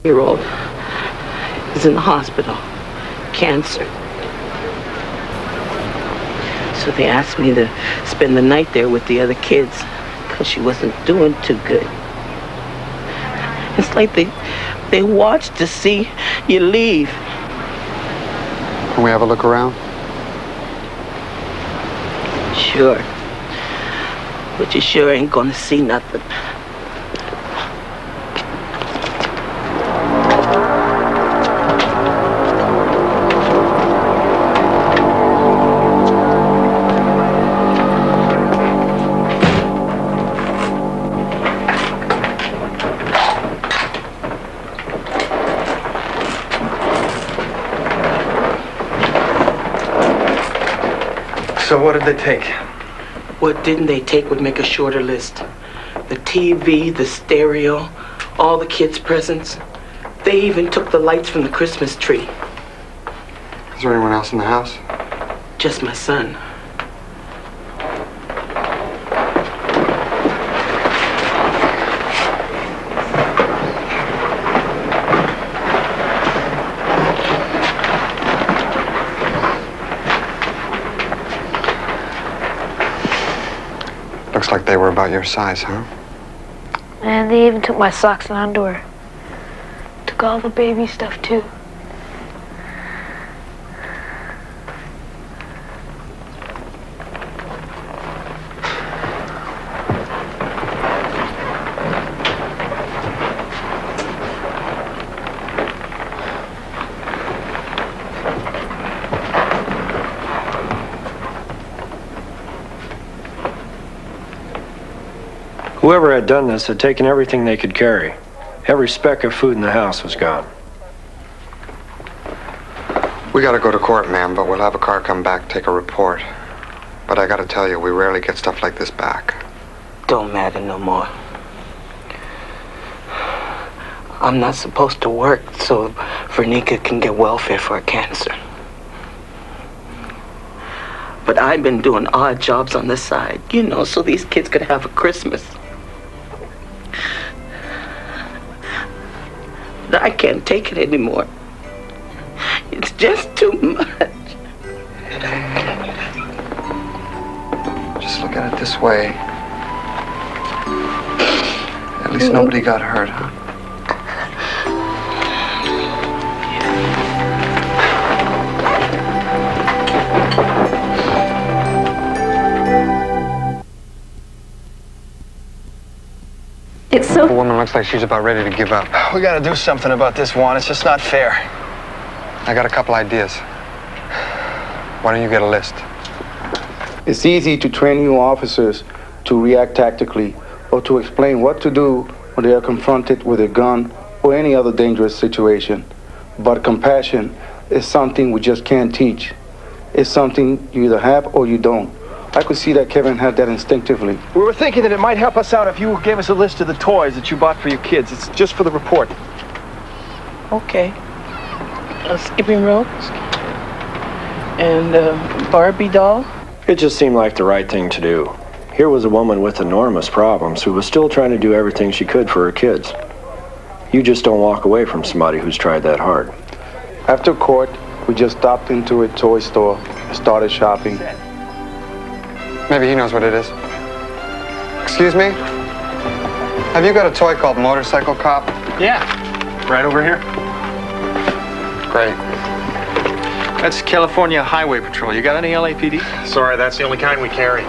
Year-old is in the hospital. Cancer. So they asked me to spend the night there with the other kids because she wasn't doing too good. It's like they watch to see you leave. Can we have a look around? Sure. But you sure ain't gonna see nothing. So what did they take? What didn't they take would make a shorter list. The TV, the stereo, all the kids' presents. They even took the lights from the Christmas tree. Is there anyone else in the house? Just my son. Looks like they were about your size, huh? And they even took my socks and underwear. Took all the baby stuff, too. Whoever had done this had taken everything they could carry. Every speck of food in the house was gone. We gotta go to court, ma'am, but we'll have a car come back, take a report. But I gotta tell you, we rarely get stuff like this back. Don't matter no more. I'm not supposed to work so Vernica can get welfare for her cancer. But I've been doing odd jobs on the side, you know, so these kids could have a Christmas. But I can't take it anymore. It's just too much. Just look at it this way. At least nobody got hurt, huh? It's so... The woman looks like she's about ready to give up. We gotta do something about this, Juan. It's just not fair. I got a couple ideas. Why don't you get a list? It's easy to train new officers to react tactically or to explain what to do when they are confronted with a gun or any other dangerous situation. But compassion is something we just can't teach. It's something you either have or you don't. I could see that Kevin had that instinctively. We were thinking that it might help us out if you gave us a list of the toys that you bought for your kids. It's just for the report. Okay. A skipping rope and a Barbie doll. It just seemed like the right thing to do. Here was a woman with enormous problems who was still trying to do everything she could for her kids. You just don't walk away from somebody who's tried that hard. After court, we just stopped into a toy store and started shopping. Maybe he knows what it is. Excuse me? Have you got a toy called Motorcycle Cop? Yeah, right over here. Great. That's California Highway Patrol. You got any LAPD? Sorry, that's the only kind we carry.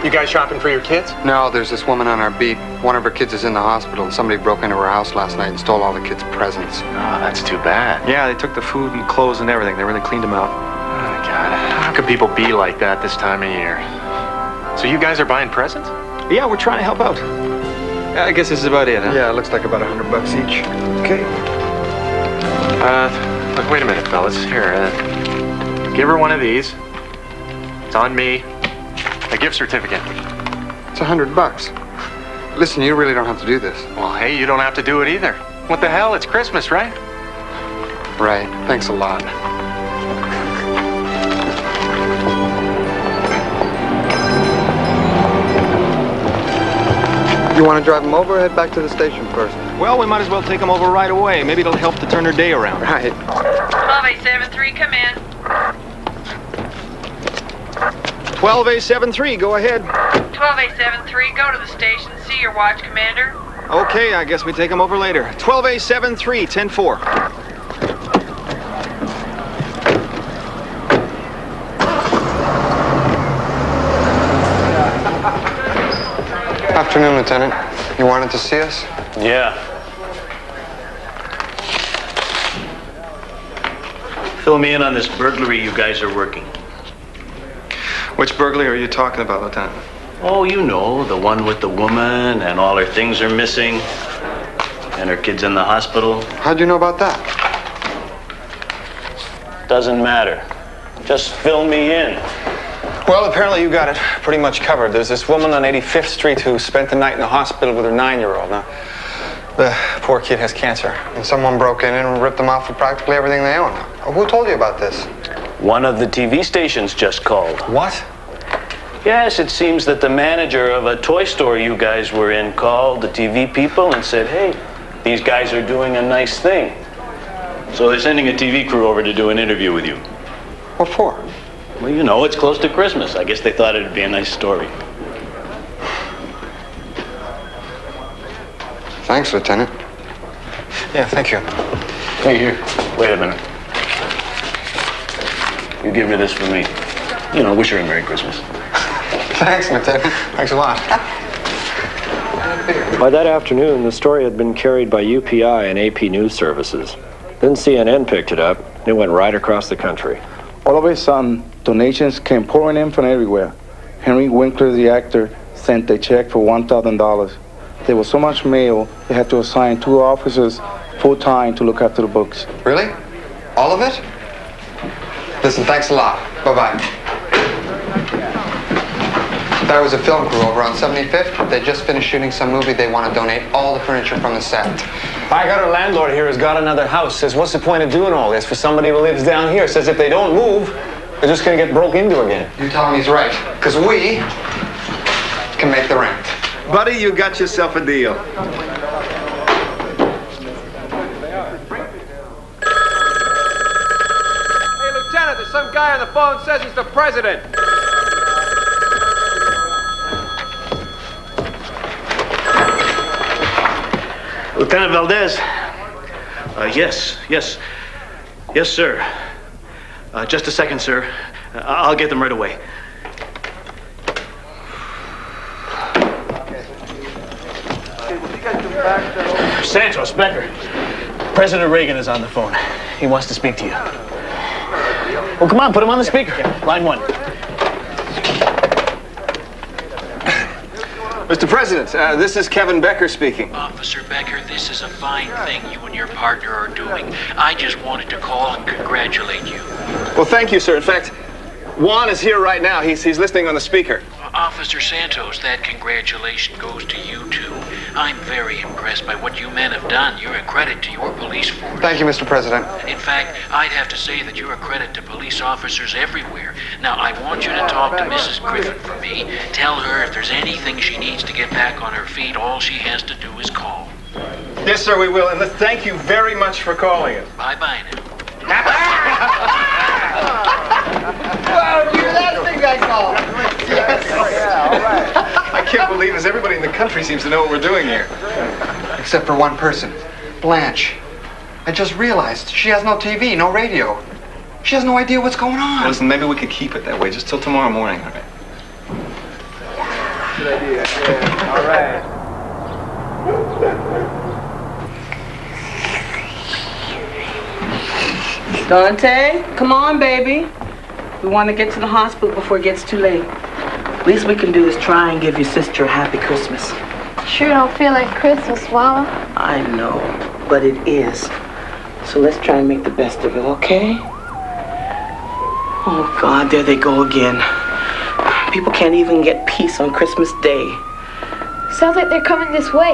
You guys shopping for your kids? No, there's this woman on our beat. One of her kids is in the hospital, and somebody broke into her house last night and stole all the kids' presents. Oh, that's too bad. Yeah, they took the food and clothes and everything. They really cleaned them out. Oh, God. How could people be like that this time of year? So you guys are buying presents? Yeah, we're trying to help out. I guess this is about it, huh? Yeah, it looks like about $100 each. Okay. Look, wait a minute, fellas. Here, give her one of these. It's on me. A gift certificate. It's $100. Listen, you really don't have to do this. Well, hey, you don't have to do it either. What the hell? It's Christmas, right? Right. Thanks a lot. You want to drive them over or head back to the station first? Well, we might as well take them over right away. Maybe it'll help to turn her day around. Right. 12873, come in. 12873, go ahead. 12873, go to the station, see your watch commander. Okay, I guess we take them over later. 12873, 10-4. Afternoon, Lieutenant. You wanted to see us? Yeah. Fill me in on this burglary you guys are working. Which burglary are you talking about, Lieutenant? Oh, you know, the one with the woman and all her things are missing and her kid's in the hospital. How'd you know about that? Doesn't matter. Just fill me in. Well, apparently you got it pretty much covered. There's this woman on 85th Street who spent the night in the hospital with her 9-year-old. Now, the poor kid has cancer. And someone broke in and ripped them off of practically everything they own. Who told you about this? One of the TV stations just called. What? Yes, it seems that the manager of a toy store you guys were in called the TV people and said, hey, these guys are doing a nice thing. So they're sending a TV crew over to do an interview with you. What for? Well, you know, it's close to Christmas. I guess they thought it'd be a nice story. Thanks, Lieutenant. Yeah, thank you. Hey, here. Wait a minute. You give her this for me. You know, wish her a Merry Christmas. Thanks, Lieutenant. Thanks a lot. By that afternoon, the story had been carried by UPI and AP News Services. Then CNN picked it up, and it went right across the country. All of a sudden, donations came pouring in from everywhere. Henry Winkler, the actor, sent a check for $1,000. There was so much mail, they had to assign 2 officers full-time to look after the books. Really? All of it? Listen, thanks a lot. Bye-bye. There was a film crew over on 75th. They just finished shooting some movie. They want to donate all the furniture from the set. I got a landlord here who's got another house. Says, what's the point of doing all this for somebody who lives down here? Says if they don't move, they're just going to get broke into again. You tell him he's right. Because we can make the rent. Buddy, you got yourself a deal. Hey, Lieutenant, there's some guy on the phone says he's the president. Lieutenant Valdez. Yes, sir. Just a second, sir. I'll get them right away. Santos, Becker. President Reagan is on the phone. He wants to speak to you. Well, come on, put him on the speaker. Line 1. Mr. President, this is Kevin Becker speaking. Officer Becker, this is a fine thing you and your partner are doing. I just wanted to call and congratulate you. Well, thank you, sir. In fact, Juan is here right now. He's listening on the speaker. Officer Santos, that congratulation goes to you, too. I'm very impressed by what you men have done. You're a credit to your police force. Thank you, Mr. President. In fact, I'd have to say that you're a credit to police officers everywhere. Now, I want you to talk to Mrs. Griffin for me. Tell her if there's anything she needs to get back on her feet, all she has to do is call. Yes, sir, we will. And thank you very much for calling us. Bye-bye now. Wow, dude, that's the big guy call. Yes. Yeah, all right. I can't believe this. Everybody in the country seems to know what we're doing here. Except for one person, Blanche. I just realized she has no TV, no radio. She has no idea what's going on. Well, listen, maybe we could keep it that way just till tomorrow morning, all right? Good idea. Yeah, all right. Dante, come on, baby. We want to get to the hospital before it gets too late. Least we can do is try and give your sister a happy Christmas. Sure don't feel like Christmas, Mama. I know, but it is. So let's try and make the best of it, okay? Oh, God, there they go again. People can't even get peace on Christmas Day. Sounds like they're coming this way.